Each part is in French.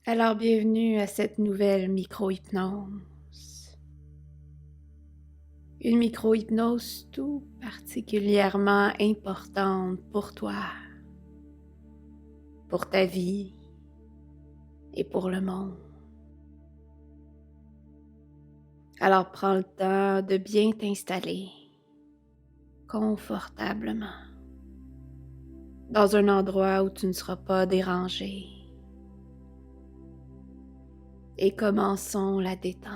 Alors, bienvenue à cette nouvelle micro-hypnose. Une micro-hypnose tout particulièrement importante pour toi, pour ta vie et pour le monde. Alors, prends le temps de bien t'installer confortablement dans un endroit où tu ne seras pas dérangé. Et commençons la détente.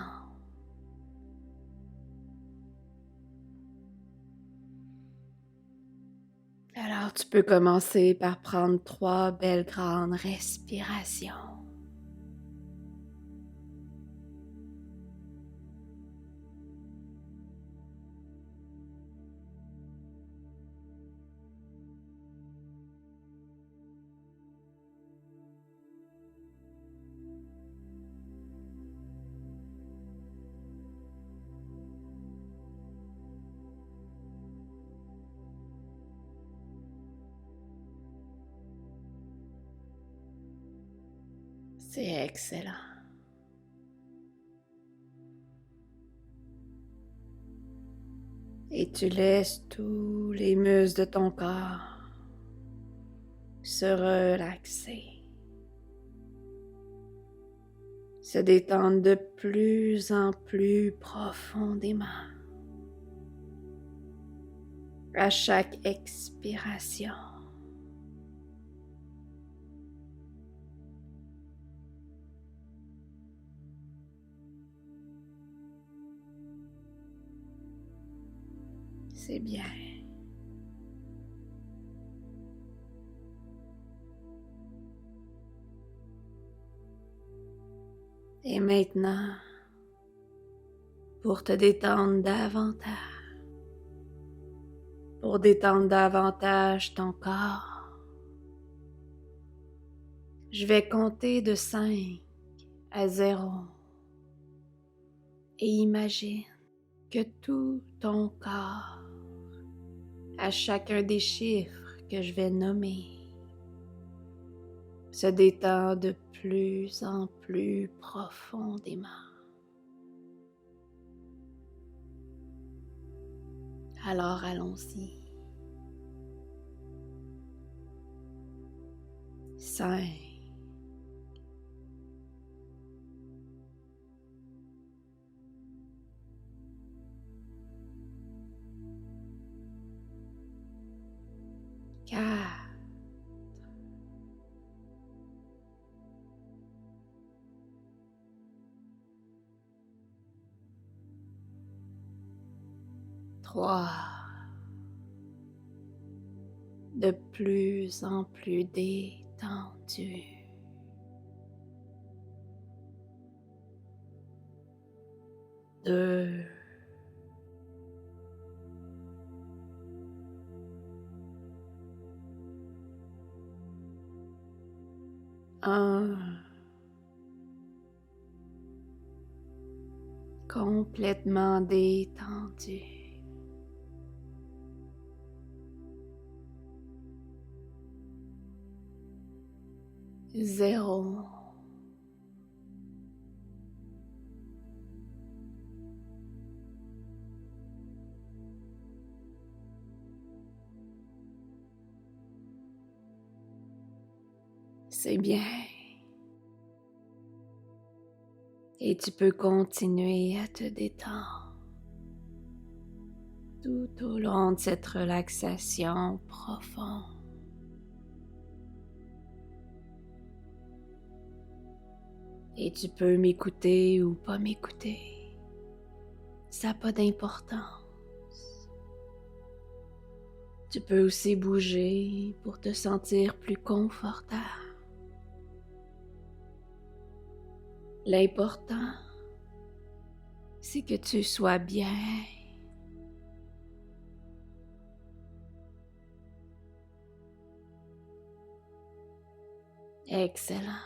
Alors, tu peux commencer par prendre 3 belles grandes respirations. C'est excellent. Et tu laisses tous les muscles de ton corps se relaxer, se détendre de plus en plus profondément à chaque expiration. C'est bien. Et maintenant, pour te détendre davantage, pour détendre davantage ton corps, je vais compter de 5 à 0 et imagine que tout ton corps, à chacun des chiffres que je vais nommer, se détend de plus en plus profondément. Alors allons-y. 5, 4, 3, de plus en plus détendu. 2, 1, complètement détendu. 0. C'est bien. Et tu peux continuer à te détendre tout au long de cette relaxation profonde. Et tu peux m'écouter ou pas m'écouter. Ça n'a pas d'importance. Tu peux aussi bouger pour te sentir plus confortable. L'important, c'est que tu sois bien. Excellent.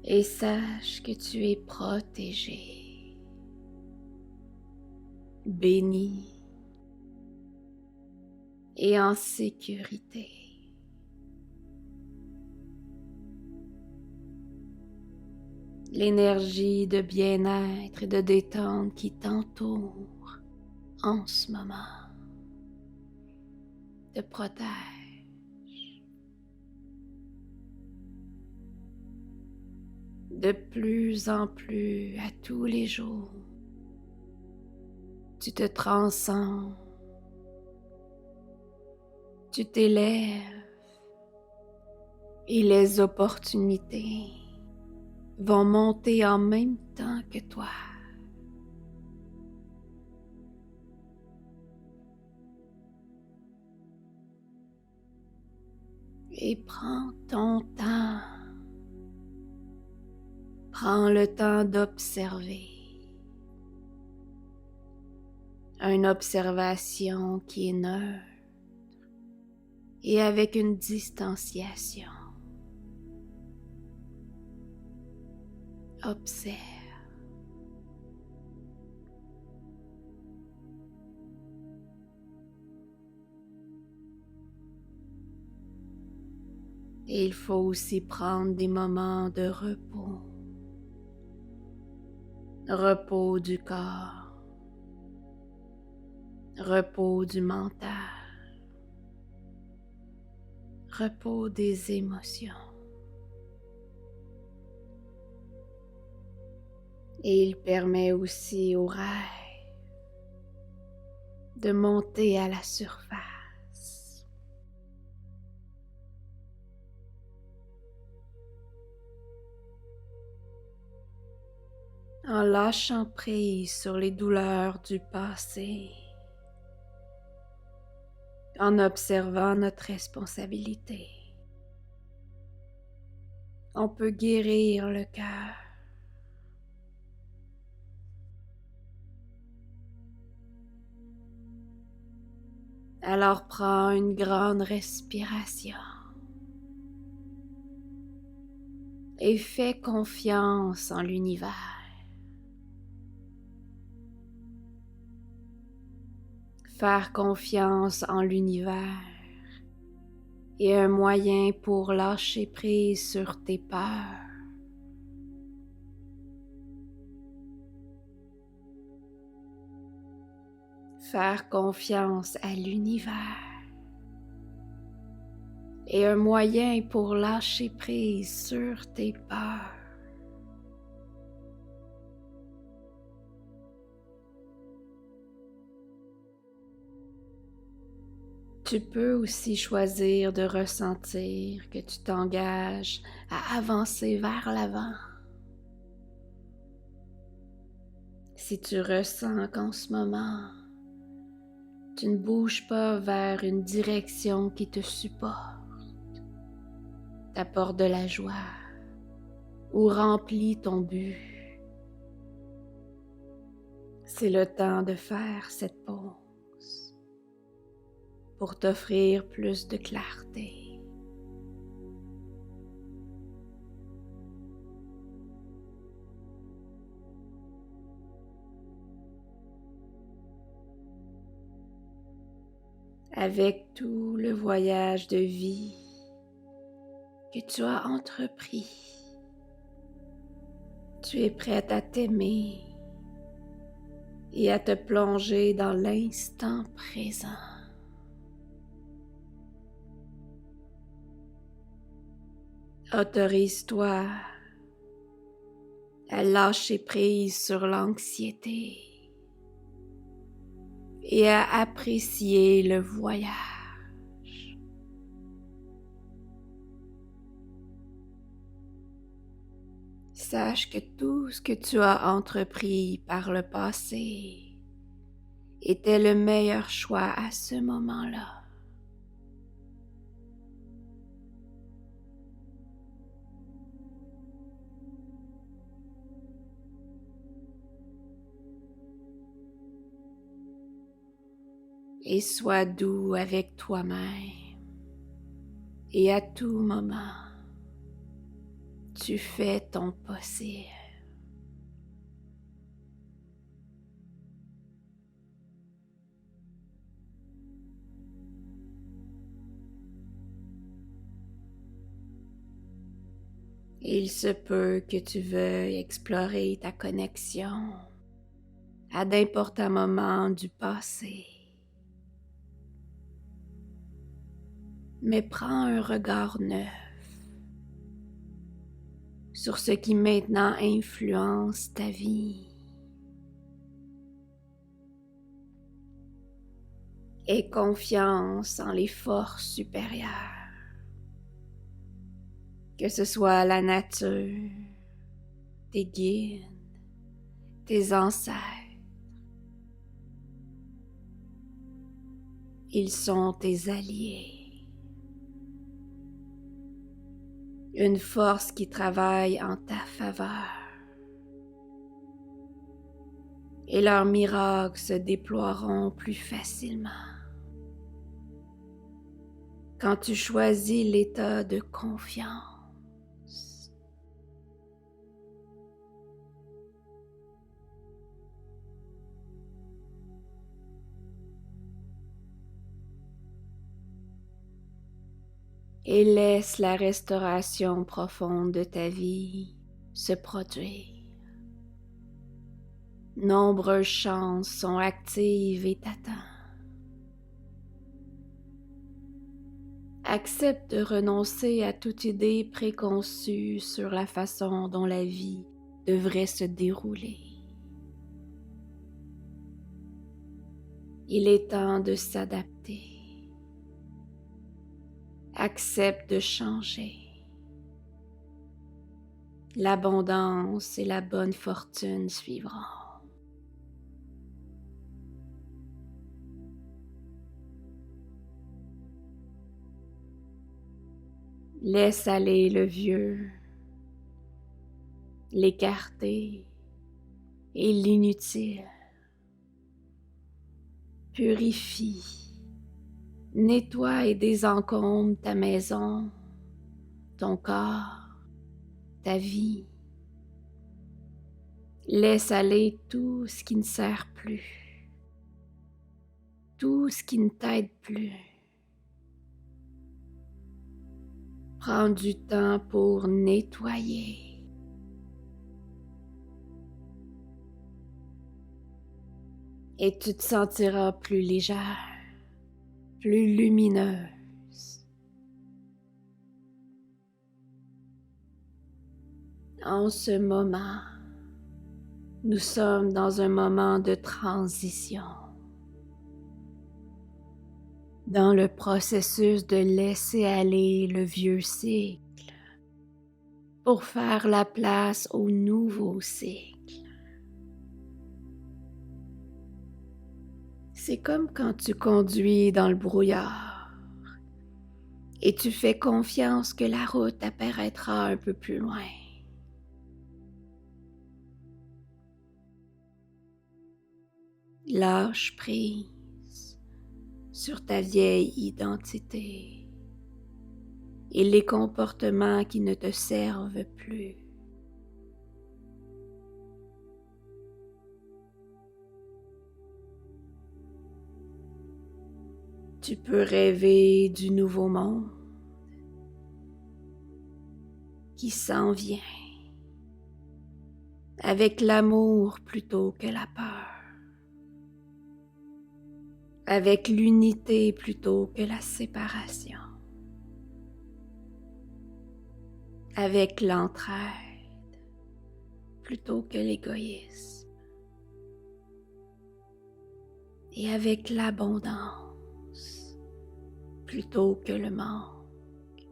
Et sache que tu es protégé, béni et en sécurité. L'énergie de bien-être et de détente qui t'entoure en ce moment te protège. De plus en plus à tous les jours, tu te transcendes, tu t'élèves et les opportunités vont monter en même temps que toi. Et prends ton temps. Prends le temps d'observer. Une observation qui est neutre et avec une distanciation. Observe. Et il faut aussi prendre des moments de repos. Repos du corps. Repos du mental. Repos des émotions. Et il permet aussi au rêve de monter à la surface. En lâchant prise sur les douleurs du passé, en observant notre responsabilité, on peut guérir le cœur. Alors prends une grande respiration et fais confiance en l'univers. Faire confiance en l'univers est un moyen pour lâcher prise sur tes peurs. Faire confiance à l'univers est un moyen pour lâcher prise sur tes peurs. Tu peux aussi choisir de ressentir que tu t'engages à avancer vers l'avant. Si tu ressens qu'en ce moment, tu ne bouges pas vers une direction qui te supporte, t'apporte de la joie ou remplit ton but, c'est le temps de faire cette pause pour t'offrir plus de clarté. Avec tout le voyage de vie que tu as entrepris, tu es prête à t'aimer et à te plonger dans l'instant présent. Autorise-toi à lâcher prise sur l'anxiété et à apprécier le voyage. Sache que tout ce que tu as entrepris par le passé était le meilleur choix à ce moment-là. Et sois doux avec toi-même. Et à tout moment, tu fais ton possible. Il se peut que tu veuilles explorer ta connexion à d'importants moments du passé. Mais prends un regard neuf sur ce qui maintenant influence ta vie. Aie confiance en les forces supérieures, que ce soit la nature, tes guides, tes ancêtres. Ils sont tes alliés. Une force qui travaille en ta faveur. Et leurs miracles se déploieront plus facilement quand tu choisis l'état de confiance. Et laisse la restauration profonde de ta vie se produire. Nombreuses chances sont actives et t'attendent. Accepte de renoncer à toute idée préconçue sur la façon dont la vie devrait se dérouler. Il est temps de s'adapter. Accepte de changer. L'abondance et la bonne fortune suivront. Laisse aller le vieux, l'écarté et l'inutile. Purifie, nettoie et désencombre ta maison, ton corps, ta vie. Laisse aller tout ce qui ne sert plus, tout ce qui ne t'aide plus. Prends du temps pour nettoyer. Et tu te sentiras plus légère, plus lumineuse. En ce moment, nous sommes dans un moment de transition, dans le processus de laisser aller le vieux cycle pour faire la place au nouveau cycle. C'est comme quand tu conduis dans le brouillard et tu fais confiance que la route apparaîtra un peu plus loin. Lâche prise sur ta vieille identité et les comportements qui ne te servent plus. Tu peux rêver du nouveau monde qui s'en vient avec l'amour plutôt que la peur, avec l'unité plutôt que la séparation, avec l'entraide plutôt que l'égoïsme et avec l'abondance plutôt que le manque.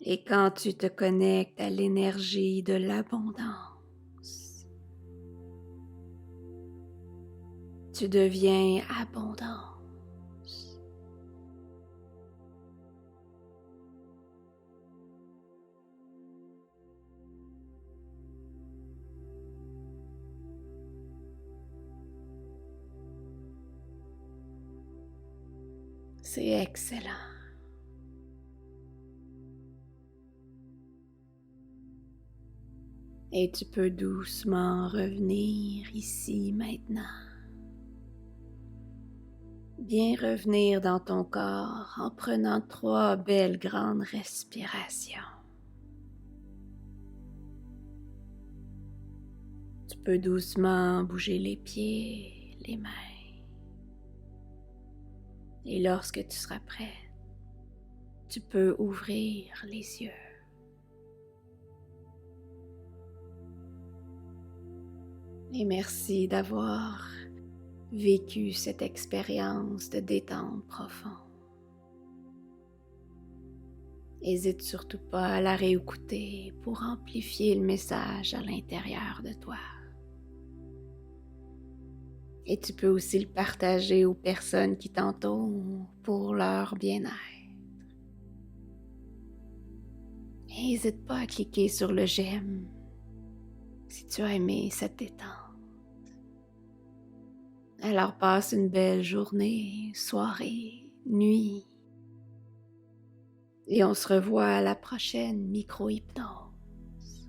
Et quand tu te connectes à l'énergie de l'abondance, tu deviens abondance. C'est excellent. Et tu peux doucement revenir ici maintenant, Bien revenir dans ton corps en prenant 3 belles grandes respirations. Tu peux doucement bouger les pieds, les mains. Et lorsque tu seras prêt, tu peux ouvrir les yeux. Et merci d'avoir vécu cette expérience de détente profonde. N'hésite surtout pas à la réécouter pour amplifier le message à l'intérieur de toi. Et tu peux aussi le partager aux personnes qui t'entourent pour leur bien-être. Et n'hésite pas à cliquer sur le j'aime si tu as aimé cette détente. Alors passe une belle journée, soirée, nuit. Et on se revoit à la prochaine micro-hypnose.